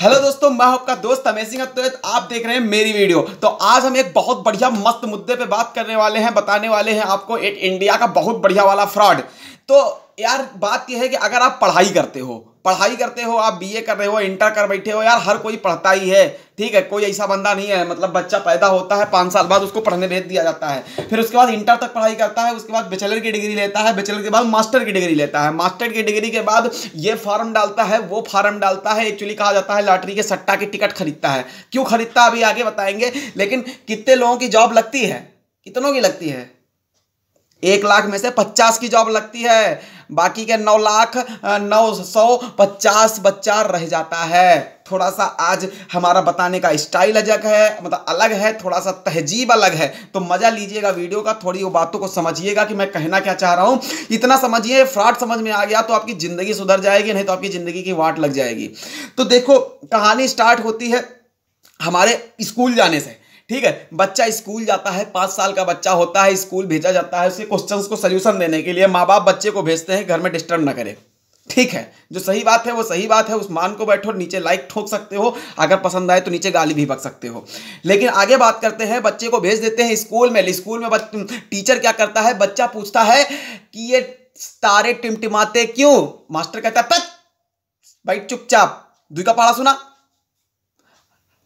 Hello दोस्तों, मैं आपका दोस्त अमेजिंग अद्वैत। आप देख रहे हैं मेरी वीडियो। तो आज हम एक बहुत बढ़िया मस्त मुद्दे पे बात करने वाले हैं, बताने वाले हैं आपको एक इंडिया का बहुत बढ़िया वाला फ्रॉड। तो यार बात यह है कि अगर आप पढ़ाई करते हो, आप बीए कर रहे हो, इंटर कर बैठे हो, यार हर कोई पढ़ता ही है, ठीक है। कोई ऐसा बंदा नहीं है, मतलब बच्चा पैदा होता है 5 साल बाद उसको पढ़ने भेज दिया जाता है, फिर उसके बाद इंटर तक पढ़ाई करता है, उसके बाद बैचलर की डिग्री लेता है, बैचलर के बाद मास्टर की डिग्री लेता है, मास्टर की डिग्री के बाद ये फॉर्म डालता है, वो फॉर्म डालता है। एक्चुअली कहा जाता है लॉटरी के सट्टा की टिकट खरीदता है। क्यों खरीदता है अभी आगे बताएंगे। लेकिन कितने लोगों की जॉब लगती है, कितनों की लगती है? 1 लाख में से 50 की जॉब लगती है, बाकी के 9,950 बच्चा रह जाता है। थोड़ा सा आज हमारा बताने का स्टाइल अलग है, मतलब अलग है, थोड़ा सा तहजीब अलग है। तो मजा लीजिएगा वीडियो का, थोड़ी वो बातों को समझिएगा कि मैं कहना क्या चाह रहा हूं। इतना समझिए, फ्रॉड समझ में आ गया तो आपकी जिंदगी सुधर जाएगी, नहीं तो आपकी जिंदगी की वाट लग जाएगी। तो देखो, कहानी स्टार्ट होती है हमारे स्कूल जाने से। ठीक है, बच्चा स्कूल जाता है, 5 साल का बच्चा होता है, स्कूल भेजा जाता है उसके क्वेश्चंस को सलूशन देने के लिए। माँ बाप बच्चे को भेजते हैं घर में डिस्टर्ब ना करे, ठीक है। जो सही बात है वो सही बात है, उस मान को बैठो, नीचे लाइक ठोक सकते हो, अगर पसंद आए तो नीचे गाली भी बक सकते हो। लेकिन आगे बात करते हैं, बच्चे को भेज देते हैं स्कूल में। टीचर क्या करता है, बच्चा पूछता है कि ये तारे टिमटिमाते क्यों? मास्टर कहता है बैठ चुपचाप, दुई का पढ़ा सुना।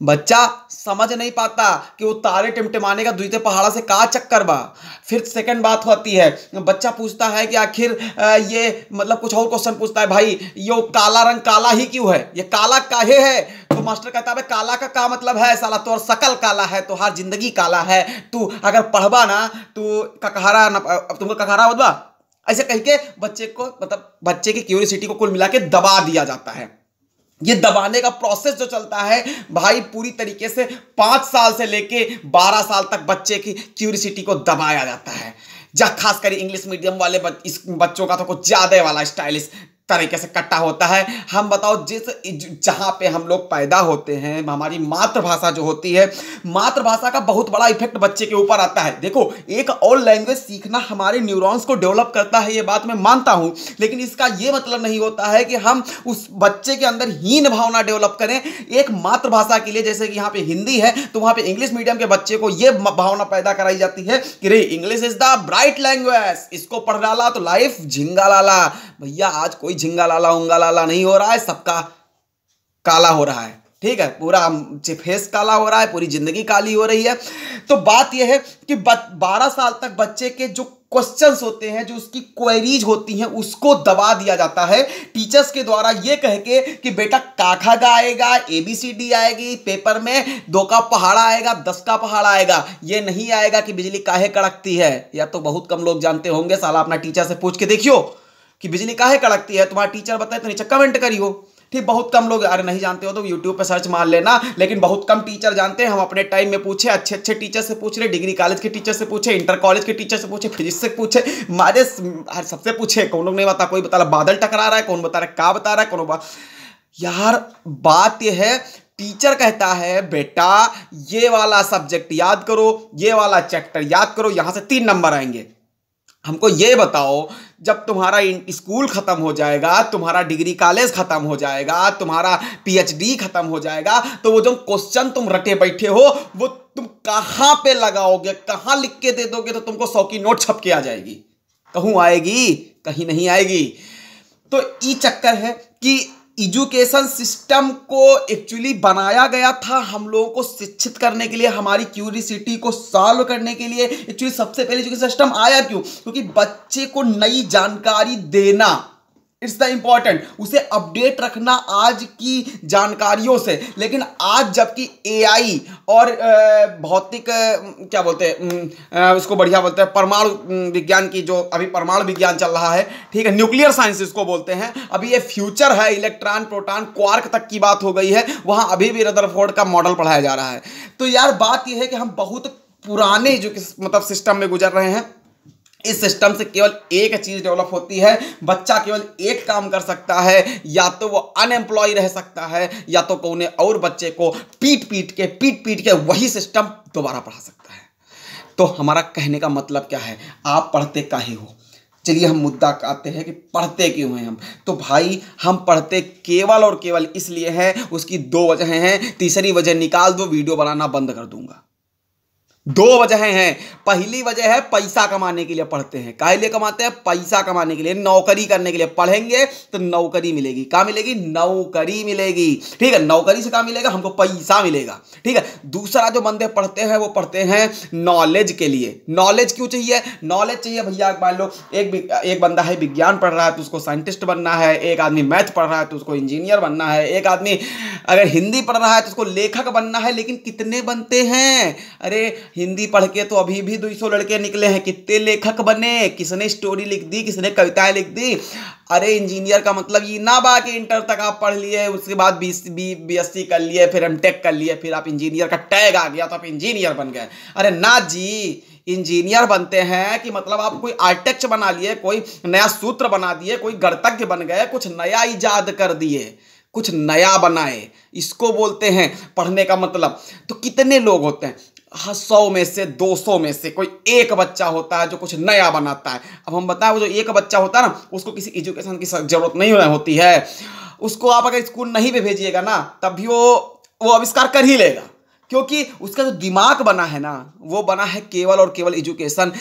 बच्चा समझ नहीं पाता कि वो तारे टिमटिमाने का दुईते पहाड़ा से का चक्कर बा। फिर सेकंड बात होती है, बच्चा पूछता है कि आखिर ये मतलब कुछ और क्वेश्चन पूछता है, भाई ये काला रंग काला ही क्यों है, ये काला काहे है? तो मास्टर कहता है काला का मतलब है साला तोर शकल काला है, तो हर जिंदगी काला है, तू अगर पढ़बा ना तो ककहरा ना, तुमको ककहरा बदबा। ऐसे कह के बच्चे को, मतलब बच्चे की क्यूरियोसिटी को कुल मिला के दबा दिया जाता है। ये दबाने का प्रोसेस जो चलता है भाई, पूरी तरीके से 5 साल से लेके 12 साल तक बच्चे की क्यूरियोसिटी को दबाया जाता है। खास कर इंग्लिश मीडियम वाले बच्चों का तो कुछ ज्यादा वाला स्टाइलिश तरीके से कट्टा होता है। हम बताओ, जहां पे हम लोग पैदा होते हैं, हमारी मातृभाषा जो होती है, मातृभाषा का बहुत बड़ा इफेक्ट बच्चे के ऊपर आता है। देखो, एक और लैंग्वेज सीखना हमारे न्यूरॉन्स को डेवलप करता है, ये बात मैं मानता हूं, लेकिन इसका ये मतलब नहीं होता है कि हम उस बच्चे के अंदर हीन भावना डेवलप करें एक मातृभाषा के लिए। जैसे कि यहाँ पे हिंदी है तो वहां पे इंग्लिश मीडियम के बच्चे को यह भावना पैदा कराई जाती है कि रे English is the bright language, इसको पढ़ डाला तो लाइफ झिंगा लाला। भैया आज कोई झिंगा लाला उंगा लाला नहीं हो रहा है, सबका काला हो रहा है, ठीक है। पूरा फेस काला हो रहा है, पूरी जिंदगी काली हो रही है। तो बात यह है कि 12 साल तक बच्चे के जो क्वेश्चंस होते हैं, जो उसकी क्वेरीज होती हैं, उसको दबा दिया जाता है टीचर्स के द्वारा, ये कह के कि बेटा काखा का आएगा, ABCD आएगी, पेपर में 2 का पहाड़ा आएगा, 10 का पहाड़ा आएगा। ये नहीं आएगा कि बिजली काहे कड़कती है। या तो बहुत कम लोग जानते होंगे, साला अपना टीचर से पूछ के देखियो कि बिजली काहे कड़कती है, तुम्हारा टीचर बताए तो नीचे कमेंट करियो, ठीक। बहुत कम लोग, अरे नहीं जानते हो तो यूट्यूब पे सर्च मार लेना, लेकिन बहुत कम टीचर जानते हैं। हम अपने टाइम में पूछे, अच्छे टीचर से पूछ रहे, डिग्री कॉलेज के टीचर से पूछे, इंटर कॉलेज के टीचर से पूछे, फिजिक्स से पूछे, मारे सबसे पूछे, कौन लोग नहीं बता। कोई बता रहा बादल टकरा रहा है, कौन बता रहा है का बता रहा है, कौन यार बात यह है, टीचर कहता है बेटा ये वाला सब्जेक्ट याद करो, ये वाला चैप्टर याद करो, यहां से 3 नंबर आएंगे। हमको ये बताओ, जब तुम्हारा स्कूल खत्म हो जाएगा, तुम्हारा डिग्री कॉलेज खत्म हो जाएगा, तुम्हारा PhD खत्म हो जाएगा, तो वो जो क्वेश्चन तुम रटे बैठे हो वो तुम कहां पे लगाओगे, कहां लिख के दे दोगे तो तुमको 100 की नोट छप के आ जाएगी? कहूं आएगी? कहीं नहीं आएगी। तो ये चक्कर है कि एजुकेशन सिस्टम को एक्चुअली बनाया गया था हम लोगों को शिक्षित करने के लिए, हमारी क्यूरियोसिटी को सॉल्व करने के लिए। एक्चुअली सबसे पहले एजुकेशन सिस्टम आया क्यों? क्योंकि बच्चे को नई जानकारी देना, इट्स द इम्पॉर्टेंट, उसे अपडेट रखना आज की जानकारियों से। लेकिन आज जबकि AI और भौतिक क्या बोलते हैं उसको, बढ़िया बोलते हैं परमाणु विज्ञान की, जो अभी परमाणु विज्ञान चल रहा है, ठीक है, न्यूक्लियर साइंस इसको बोलते हैं। अभी ये फ्यूचर है, इलेक्ट्रॉन प्रोटॉन क्वार्क तक की बात हो गई है, वहां अभी भी रदरफोर्ड का मॉडल पढ़ाया जा रहा है। तो यार बात यह है कि हम बहुत पुराने जो मतलब सिस्टम में गुजर रहे हैं। इस सिस्टम से केवल एक चीज डेवलप होती है, बच्चा केवल एक काम कर सकता है, या तो वो अनएम्प्लॉय रह सकता है, या तो कोई और बच्चे को पीट पीट के वही सिस्टम दोबारा पढ़ा सकता है। तो हमारा कहने का मतलब क्या है, आप पढ़ते काहे हो? चलिए हम मुद्दा आते हैं कि पढ़ते क्यों हैं हम। तो भाई हम पढ़ते केवल और केवल इसलिए हैं, उसकी दो वजह हैं, तीसरी वजह निकाल दो वीडियो बनाना बंद कर दूंगा। दो वजह हैं। पहली वजह है पैसा कमाने के लिए पढ़ते हैं। काहे लिए कमाते हैं? पैसा कमाने के लिए, नौकरी करने के लिए। पढ़ेंगे तो नौकरी मिलेगी। क्या मिलेगी? नौकरी मिलेगी। ठीक है, नौकरी से क्या मिलेगा? हमको पैसा मिलेगा। ठीक है। दूसरा जो बंदे पढ़ते हैं वो पढ़ते हैं नॉलेज के लिए। नॉलेज क्यों चाहिए? नॉलेज चाहिए भैया, मान लो एक बंदा है विज्ञान पढ़ रहा है तो उसको साइंटिस्ट बनना है, एक आदमी मैथ पढ़ रहा है तो उसको इंजीनियर बनना है, एक आदमी अगर हिंदी पढ़ रहा है तो उसको लेखक बनना है। लेकिन कितने बनते हैं? अरे हिंदी पढ़ के तो अभी भी 200 लड़के निकले हैं, कितने लेखक बने, किसने स्टोरी लिख दी, किसने कविताएं लिख दी। अरे इंजीनियर का मतलब ये ना बा कि इंटर तक आप पढ़ लिए, उसके बाद BSc कर लिए, फिर एमटेक कर लिए, फिर आप इंजीनियर का टैग आ गया तो आप इंजीनियर बन गए। अरे ना जी, इंजीनियर बनते हैं कि मतलब आप कोई आर्किटेक्ट बना लिए, कोई नया सूत्र बना दिए, कोई गणितज्ञ बन गए, कुछ नया इजाद कर दिए, कुछ नया बनाए, इसको बोलते हैं पढ़ने का मतलब। तो कितने लोग होते हैं? 100 में से 200 में से कोई एक बच्चा होता है जो कुछ नया बनाता है। अब हम बताएं, वो जो एक बच्चा होता है ना, उसको किसी एजुकेशन की जरूरत नहीं होती है। उसको आप अगर स्कूल नहीं भी भेजिएगा ना, तब भी वो आविष्कार कर ही लेगा, क्योंकि उसका जो दिमाग बना है ना, वो बना है केवल और केवल एजुकेशन,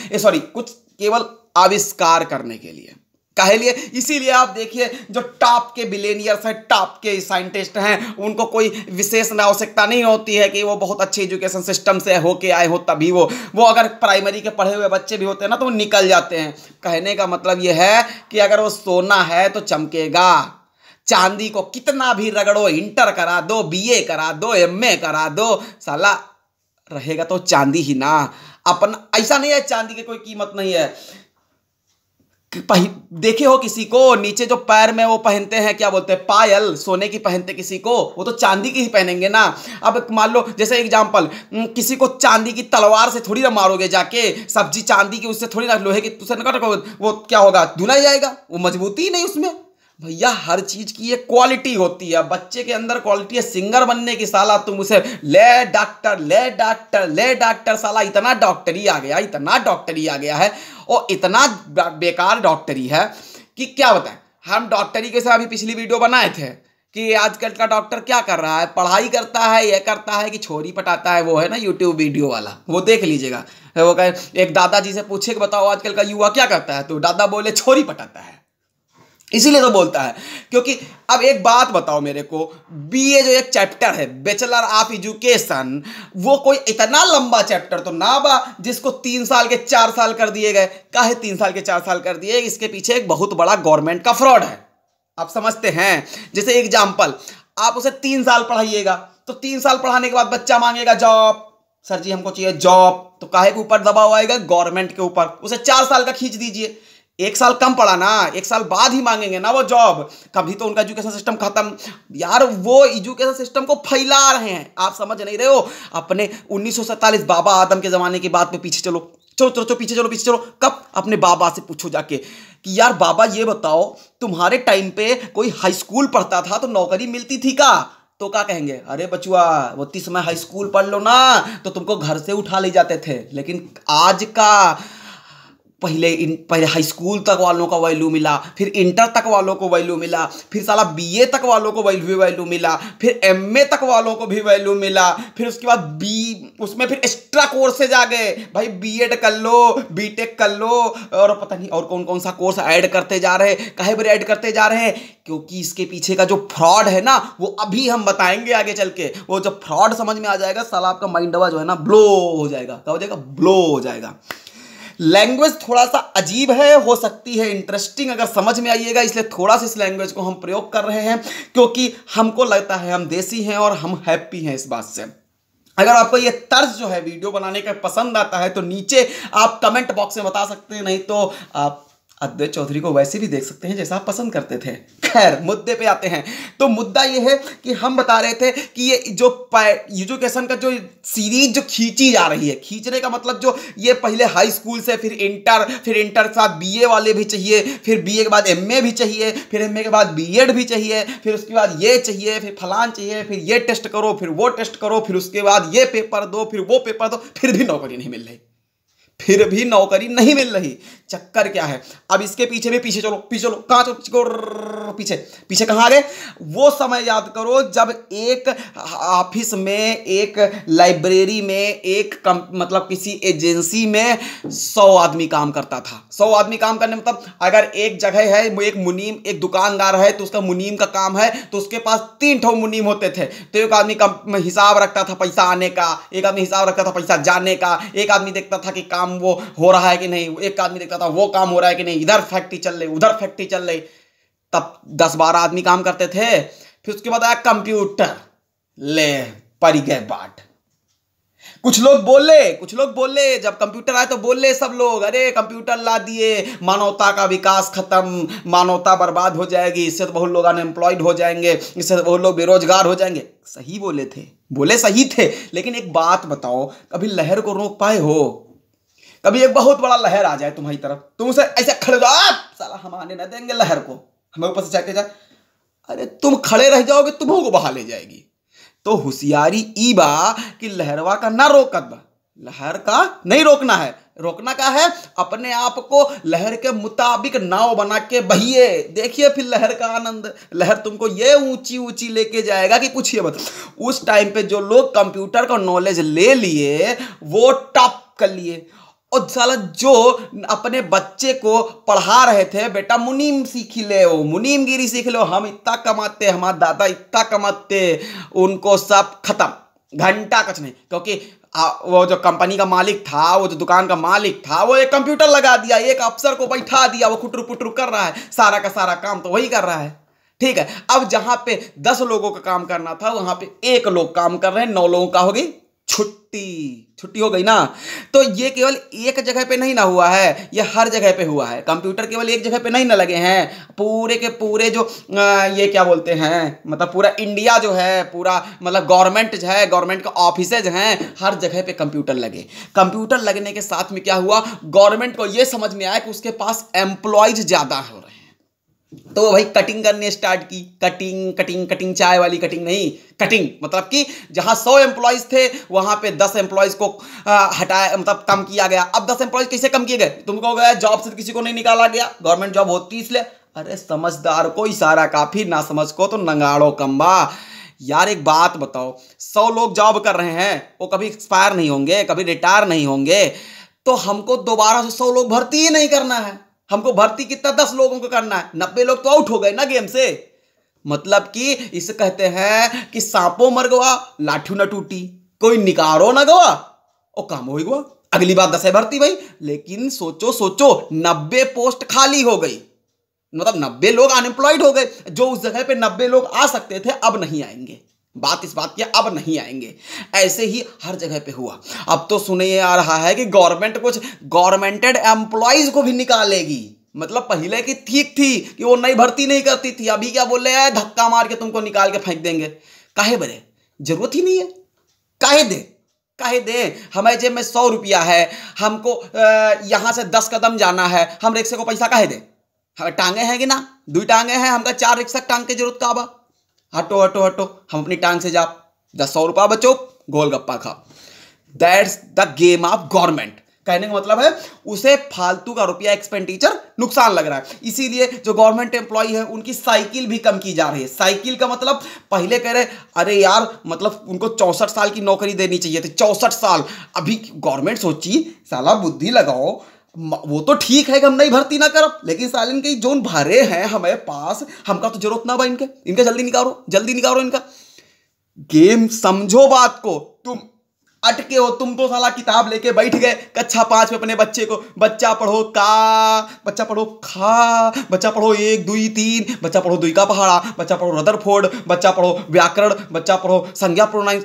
कुछ केवल आविष्कार करने के लिए। काहे लिए? इसीलिए आप देखिए जो टॉप के बिलियनियर्स हैं, टॉप के साइंटिस्ट हैं, उनको कोई विशेष आवश्यकता नहीं होती है कि वो बहुत अच्छे एजुकेशन सिस्टम से होके आए हो, तभी वो अगर प्राइमरी के पढ़े हुए बच्चे भी होते हैं ना तो वो निकल जाते हैं। कहने का मतलब ये है कि अगर वो सोना है तो चमकेगा। चांदी को कितना भी रगड़ो, इंटर करा दो, BA करा दो, MA करा दो, साला रहेगा तो चांदी ही ना। अपन ऐसा नहीं है चांदी की कोई कीमत नहीं है। देखे हो किसी को नीचे जो पैर में वो पहनते हैं, क्या बोलते हैं, पायल, सोने की पहनते किसी को, वो तो चांदी की ही पहनेंगे ना। अब मान लो जैसे एग्जांपल, किसी को चांदी की तलवार से थोड़ी ना मारोगे जाके, सब्जी चांदी की उससे थोड़ी ना, लोहे की उससे ना काटोगे, वो क्या होगा? धुना जाएगा, वो मजबूती ही नहीं उसमें। भैया हर चीज की एक क्वालिटी होती है। बच्चे के अंदर क्वालिटी है सिंगर बनने की, साला तुम उसे ले डॉक्टर, ले डॉक्टर, ले डॉक्टर, साला इतना डॉक्टरी आ गया, इतना डॉक्टरी आ गया है, और इतना बेकार डॉक्टरी है कि क्या बताएं। हम डॉक्टरी के साथ अभी पिछली वीडियो बनाए थे कि आजकल का डॉक्टर क्या कर रहा है, पढ़ाई करता है, यह करता है कि छोरी पटाता है। वो है ना यूट्यूब वीडियो वाला, वो देख लीजिएगा। वो कहे एक दादाजी से पूछे कि बताओ आजकल का युवा क्या करता है, तो दादा बोले छोरी पटाता है। इसीलिए तो बोलता है, क्योंकि अब एक बात बताओ मेरे को, BA जो एक चैप्टर है, बैचलर ऑफ एजुकेशन, वो कोई इतना लंबा चैप्टर तो ना बा जिसको 3 साल के 4 साल कर दिए गए। काहे 3 साल के 4 साल कर दिए? इसके पीछे एक बहुत बड़ा गवर्नमेंट का फ्रॉड है, आप समझते हैं। जैसे एग्जाम्पल, आप उसे 3 साल पढ़ाइएगा तो 3 साल पढ़ाने के बाद बच्चा मांगेगा जॉब, सर जी हमको चाहिए जॉब, तो काहे के ऊपर दबाव आएगा? गवर्नमेंट के ऊपर। उसे 4 साल का खींच दीजिए, 1 साल कम पड़ा ना, 1 साल बाद ही मांगेंगे ना वो जॉब। कभी तो उनका एजुकेशन सिस्टम खत्म। यार वो एजुकेशन सिस्टम को फैला रहे हैं, आप समझ नहीं रहे हो। अपने 1947 बाबा आदम के जमाने की बात पे पीछे चलो, पीछे चलो। कब? अपने बाबा से पूछो जाके कि यार बाबा ये बताओ, तुम्हारे टाइम पे कोई हाई स्कूल पढ़ता था तो नौकरी मिलती थी का? तो क्या कहेंगे? अरे बचुआ, वो 30 समय हाई स्कूल पढ़ लो ना तो तुमको घर से उठा ले जाते थे। लेकिन आज का पहले हाई स्कूल तक वालों का वैल्यू मिला, फिर इंटर तक वालों को वैल्यू मिला, फिर साला BA तक वालों को वैल्यू मिला, फिर MA तक वालों को भी वैल्यू मिला, फिर उसके बाद उसमें फिर एक्स्ट्रा कोर्सेज आ गए। भाई B.Ed कर लो, BTech कर लो, और पता नहीं और कौन कौन सा कोर्स ऐड करते जा रहे हैं। काहे बड़े ऐड करते जा रहे हैं? क्योंकि इसके पीछे का जो फ्रॉड है ना, वो अभी हम बताएंगे आगे चल के। वो जब फ्रॉड समझ में आ जाएगा, साला आपका माइंडवा जो है ना ब्लो हो जाएगा। क्या हो जाएगा? ब्लो हो जाएगा। लैंग्वेज थोड़ा सा अजीब है, हो सकती है इंटरेस्टिंग अगर समझ में आइएगा, इसलिए थोड़ा सा इस लैंग्वेज को हम प्रयोग कर रहे हैं, क्योंकि हमको लगता है हम देसी हैं और हम हैप्पी हैं इस बात से। अगर आपको ये तर्ज जो है वीडियो बनाने का पसंद आता है तो नीचे आप कमेंट बॉक्स में बता सकते हैं, नहीं तो आप अद्वैत चौधरी को वैसे भी देख सकते हैं जैसा आप पसंद करते थे। खैर मुद्दे पे आते हैं। तो मुद्दा ये है कि हम बता रहे थे कि ये जो एजुकेशन का जो सीरीज जो खींची जा रही है, खींचने का मतलब जो ये पहले हाई स्कूल से फिर इंटर के साथ BA वाले भी चाहिए, फिर BA के बाद MA भी चाहिए, फिर MA के बाद B.Ed भी चाहिए, फिर उसके बाद ये चाहिए, फिर फलान चाहिए, फिर ये टेस्ट करो, फिर वो टेस्ट करो, फिर उसके बाद ये पेपर दो, फिर वो पेपर दो, फिर भी नौकरी नहीं मिल रही। फिर भी नौकरी नहीं मिल रही। चक्कर क्या है? अब इसके पीछे भी पीछे चलो, पीछे चलो, कहाँ चलो, पीछे पीछे कहाँ आ गए? वो समय याद करो जब एक ऑफिस में, एक लाइब्रेरी में, मतलब किसी एजेंसी में 100 आदमी काम करता था। 100 आदमी काम करने मतलब अगर एक जगह है, एक मुनीम, एक दुकानदार है तो उसका मुनीम का काम है, तो उसके पास 3 ठो मुनीम होते थे। तो एक आदमी हिसाब रखता था पैसा आने का, एक आदमी हिसाब रखता था पैसा जाने का, एक आदमी देखता था कि काम वो हो रहा है कि नहीं, एक आदमी देखता था वो काम हो रहा है कि नहीं, इधर फैक्ट्री चल रही, उधर फैक्ट्री चल रही। तब 10-12 आदमी काम करते थे। फिर उसके बाद आया कंप्यूटर, ले परी गए बाट। कुछ लोग बोले जब कंप्यूटर आए तो बोले सब लोग, अरे कंप्यूटर ला दिए, मानवता का विकास खत्म, मानवता बर्बाद हो जाएगी, इससे तो बहुत लोग अनएम्प्लॉयड हो जाएंगे, इससे तो बहुत लोग बेरोजगार हो जाएंगे। सही बोले सही थे। लेकिन एक बात बताओ, कभी लहर को रोक पाए हो? कभी एक बहुत बड़ा लहर आ जाए तुम्हारी तरफ, तुम उसे ऐसे खड़े हो जाओ, साला हम आने न देंगे लहर को, हमें ऊपर से जाके जा, अरे तुम खड़े रह जाओगे, तुम्हों को बहा ले जाएगी। तो होशियारी ई बा कि लहरवा का ना रोकत बा, लहर का नहीं रोकना है। रोकना का है, अपने आप को लहर के मुताबिक नाव बना के बहिए, देखिए फिर लहर का आनंद। लहर तुमको ये ऊंची ऊंची लेके जाएगा कि पूछिए मत। उस टाइम पे जो लोग कंप्यूटर का नॉलेज ले लिए वो टॉप कर लिए, और साला जो अपने बच्चे को पढ़ा रहे थे, बेटा मुनीम सीख ले, मुनीमगिरी सीख लो, हम इतना कमाते, हमारे दादा इतना कमाते, उनको सब खत्म, घंटा कुछ नहीं। क्योंकि वो जो कंपनी का मालिक था, वो जो दुकान का मालिक था, वो एक कंप्यूटर लगा दिया, एक अफसर को बैठा दिया, वो खुटरू पुटरू कर रहा है, सारा का सारा काम तो वही कर रहा है। ठीक है, अब जहां पे 10 लोगों का काम करना था, वहां पे 1 लोग काम कर रहे हैं, 9 लोगों का हो गई छुट्टी हो गई ना। तो ये केवल एक जगह पे नहीं ना हुआ है, ये हर जगह पे हुआ है। कंप्यूटर केवल एक जगह पे नहीं ना लगे हैं, पूरे के पूरे जो ये क्या बोलते हैं, मतलब पूरा इंडिया जो है, पूरा मतलब गवर्नमेंट जो है, गवर्नमेंट के ऑफिसेज हैं, हर जगह पे कंप्यूटर लगे। कंप्यूटर लगने के साथ में क्या हुआ, गवर्नमेंट को ये समझ में आया कि उसके पास एम्प्लॉयज ज़्यादा हो रहे हैं, तो भाई कटिंग करने स्टार्ट की। कटिंग चाय वाली कटिंग नहीं, कटिंग मतलब कि जहां 100 एम्प्लॉयज थे वहां पे 10 एम्प्लॉयज को हटाया, मतलब कम किया गया। अब 10 एम्प्लॉयज कैसे कम किए गए? तुमको गया जॉब से किसी को नहीं निकाला गया, गवर्नमेंट जॉब होती इसलिए। अरे समझदार को इशारा काफी, ना समझ को तो नंगाड़ो कम्बा। यार एक बात बताओ, 100 लोग जॉब कर रहे हैं, वो कभी एक्सपायर नहीं होंगे, कभी रिटायर नहीं होंगे, तो हमको दोबारा से 100 लोग भर्ती ही नहीं करना है। हमको भर्ती कितना 10 लोगों को करना है, 90 लोग तो आउट हो गए ना गेम से। मतलब कि इसे कहते हैं कि सांपों मर गवा लाठू न टूटी, कोई निकारो न गवा और काम हो गया, अगली बार 10 भर्ती भाई। लेकिन सोचो 90 पोस्ट खाली हो गई, मतलब 90 लोग अनएम्प्लॉयड हो गए। जो उस जगह पे 90 लोग आ सकते थे अब नहीं आएंगे। बात इस बात की, अब नहीं आएंगे। ऐसे ही हर जगह पे हुआ। अब तो सुने ये आ रहा है कि गवर्नमेंट कुछ गवर्नमेंटेड एम्प्लॉयज को भी निकालेगी। मतलब पहले की ठीक थी कि वो नई भर्ती नहीं करती थी, अभी क्या बोल रहे हैं, धक्का मार के तुमको निकाल के फेंक देंगे। काहे बरे, जरूरत ही नहीं है, काहे दे। हमें जेब में 100 रुपया है, हमको यहां से 10 कदम जाना है, हम रिक्शे को पैसा काहे दे? हमें टांगे हैं कि ना, 2 टांगे हैं, हमका 4 रिक्शा टांग की जरूरत का बा। हटो, हम अपनी टांग से जा, 100 रुपया बचो, गोलगप्पा खा। That's the game of government. कहने का मतलब है उसे फालतू का रुपया एक्सपेंडिचर नुकसान लग रहा है, इसीलिए जो गवर्नमेंट एम्प्लॉय है उनकी साइकिल भी कम की जा रही है। साइकिल का मतलब पहले कह रहे अरे यार, मतलब उनको 64 साल की नौकरी देनी चाहिए थी, 64 साल। अभी गवर्नमेंट सोची, साला बुद्धि लगाओ, वो तो ठीक है कि हम नहीं भर्ती ना करब, लेकिन सालिन के जोन भरे हैं हमारे पास, हमका तो जरूरत ना बा इनके जल्दी निकालो इनका। गेम समझो बात को। तुम अटके हो, तुम तो साला किताब लेके बैठ गए कक्षा 5 में अपने बच्चे को, बच्चा पढ़ो का, बच्चा पढ़ो खा, बच्चा पढ़ो 1 2 3, बच्चा पढ़ो 2 का पहाड़ा, बच्चा पढ़ो रदरफोर्ड, बच्चा पढ़ो व्याकरण, बच्चा पढ़ो संज्ञा प्रोनाउंस।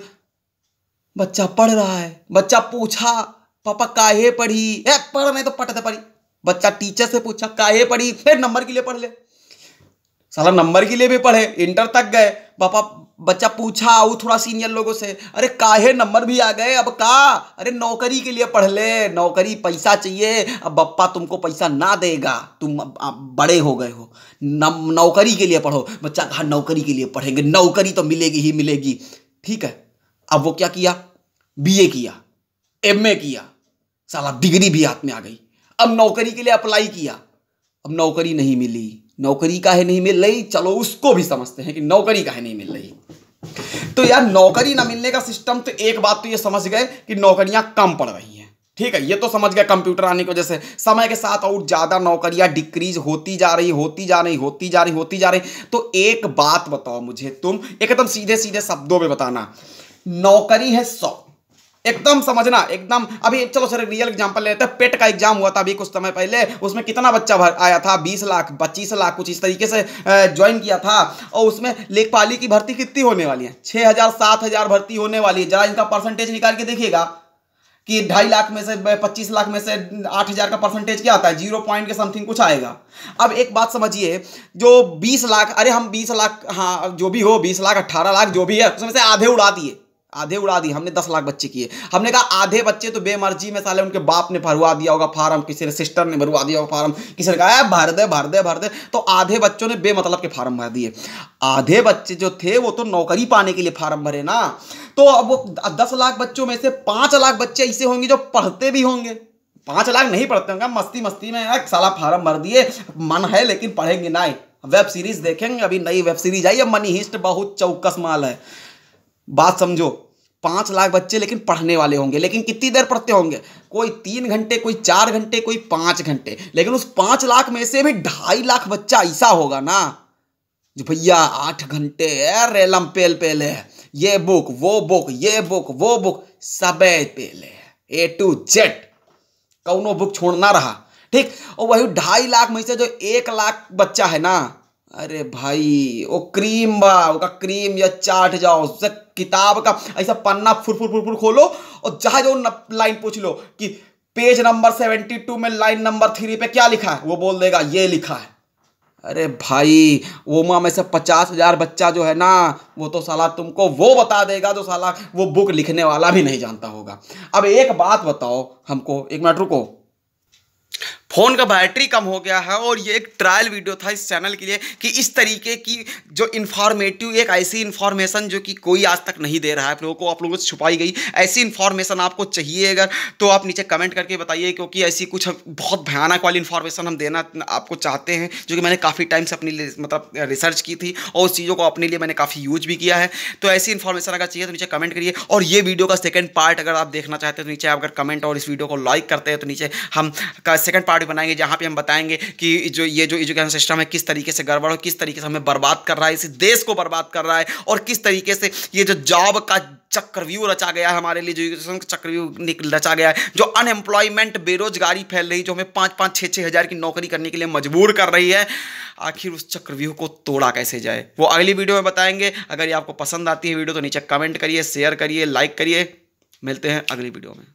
बच्चा पढ़ रहा है, बच्चा पूछा पापा काहे पढ़ी, पढ़ नहीं तो पढ़ते पढ़ी। बच्चा टीचर से पूछा काहे पढ़ी, फिर नंबर के लिए पढ़ ले। साला नंबर के लिए भी पढ़े, इंटर तक गए, पापा बच्चा पूछा वो थोड़ा सीनियर लोगों से, अरे काहे नंबर भी आ गए अब का, अरे नौकरी के लिए पढ़ ले, नौकरी पैसा चाहिए, अब बप्पा तुमको पैसा ना देगा, तुम बड़े हो गए हो, नौकरी के लिए पढ़ो। बच्चा कहा नौकरी के लिए पढ़ेंगे, नौकरी तो मिलेगी ही मिलेगी। ठीक है, अब वो क्या किया, BA किया, MA किया, साला डिग्री भी हाथ में आ गई, अब नौकरी के लिए अप्लाई किया, अब नौकरी नहीं मिली। नौकरी काहे नहीं मिल रही, चलो उसको भी समझते हैं कि नौकरी काहे नहीं मिल रही। तो यार नौकरी ना मिलने का सिस्टम, तो एक बात तो ये समझ गए कि नौकरियां कम पड़ रही हैं, ठीक है, ये तो समझ गए। कंप्यूटर आने की वजह से समय के साथ और ज्यादा नौकरियां डिक्रीज होती जा रही, होती जा रही, होती जा रही, होती जा रही। तो एक बात बताओ मुझे, तुम एकदम सीधे सीधे शब्दों में बताना, नौकरी है 100, एकदम समझना एकदम। अभी चलो सर रियल एग्जांपल लेते हैं, पेट का एग्जाम हुआ था अभी कुछ समय पहले, उसमें कितना बच्चा आया था, 20 लाख 25 लाख कुछ इस तरीके से ज्वाइन किया था। और उसमें लेखपाली की भर्ती कितनी होने वाली है, 6,000 7,000 भर्ती होने वाली है। जरा इनका परसेंटेज निकाल के देखिएगा कि 2.5 लाख में से 25 लाख में से 8,000 का परसेंटेज क्या आता है, 0 पॉइंट के समथिंग कुछ आएगा। अब एक बात समझिए, जो 20 लाख, अरे हम 20 लाख, हाँ जो भी हो, 20 लाख 18 लाख जो भी है, उसमें से आधे उड़ा दिए, आधे उड़ा दिए। हमने 10 लाख बच्चे किए, हमने कहा आधे बच्चे तो बेमर्जी में साले उनके बाप ने भरवा दिया होगा फार्म, किसी ने सिस्टर ने भरवा दिया होगा फार्म, किसी ने कहा भर दे भर दे भर दे, तो आधे बच्चों ने बेमतलब के फार्म भर दिए। आधे बच्चे जो थे वो तो नौकरी पाने के लिए फार्म भरे ना। तो अब वो 10 लाख बच्चों में से 5 लाख बच्चे ऐसे होंगे जो पढ़ते भी होंगे, 5 लाख नहीं पढ़ते होंगे, मस्ती मस्ती में एक साला फार्म भर दिए, मन है लेकिन पढ़ेंगे नहीं, वेब सीरीज देखेंगे। अभी नई वेब सीरीज आई है मनी हिस्ट, बहुत चौकस माल है। बात समझो, 5 लाख बच्चे लेकिन पढ़ने वाले होंगे, लेकिन कितनी देर पढ़ते होंगे, कोई 3 घंटे, कोई 4 घंटे, कोई 5 घंटे। लेकिन उस 5 लाख में से भी 2.5 लाख बच्चा ऐसा होगा ना जो भैया 8 घंटे रेलम पेल पेले है, ये बुक वो बुक, ये बुक वो बुक, सब पेले A to Z, कौनो बुक छोड़ना रहा, ठीक। और वही 2.5 लाख में से जो 1 लाख बच्चा है ना, अरे भाई वो क्रीम बा, उसका क्रीम या चाट जाओ, उससे किताब का ऐसा पन्ना फुर फुर फुर फुर खोलो और जहाँ जो लाइन पूछ लो कि पेज नंबर 72 में लाइन नंबर 3 पे क्या लिखा है, वो बोल देगा ये लिखा है। अरे भाई वो माँ में से 50,000 बच्चा जो है ना, वो तो साला तुमको वो बता देगा जो साला वो बुक लिखने वाला भी नहीं जानता होगा। अब एक बात बताओ हमको, 1 मिनट रुको, फ़ोन का बैटरी कम हो गया है और ये एक ट्रायल वीडियो था इस चैनल के लिए कि इस तरीके की जो इन्फॉर्मेटिव, एक ऐसी इन्फॉर्मेशन जो कि कोई आज तक नहीं दे रहा है आप लोगों से छुपाई गई, ऐसी इन्फॉर्मेशन आपको चाहिए अगर, तो आप नीचे कमेंट करके बताइए, क्योंकि ऐसी कुछ बहुत भयानक वाली इन्फॉर्मेशन हम देना आपको चाहते हैं, जो कि मैंने काफ़ी टाइम से अपनी मतलब रिसर्च की थी और उस चीज़ों को अपने लिए मैंने काफ़ी यूज भी किया है। तो ऐसी इन्फॉर्मेशन अगर चाहिए तो नीचे कमेंट करिए। और ये वीडियो का सेकंड पार्ट अगर आप देखना चाहते हैं तो नीचे अगर कमेंट और इस वीडियो को लाइक करते हैं तो नीचे हम का सेकंड पार्ट बनाएंगे, जहाँ पे हम बताएंगे कि जो एजुकेशन सिस्टम है किस तरीके से गड़बड़ हो, किस तरीके से हमें बर्बाद कर रहा है, इस देश को बर्बाद कर रहा है, और किस तरीके से ये जो जॉब का चक्रव्यूह रचा गया है हमारे लिए, जो एजुकेशन का चक्रव्यूह रचा गया है, जो अनएम्प्लॉयमेंट बेरोजगारी फैल रही, जो हमें 5-5 6-6 हज़ार की नौकरी करने के लिए मजबूर कर रही है, आखिर उस चक्रव्यूह को तोड़ा कैसे जाए, वो अगली वीडियो में बताएंगे। अगर ये आपको पसंद आती है वीडियो तो नीचे कमेंट करिए, शेयर करिए, लाइक करिए। मिलते हैं अगली वीडियो में।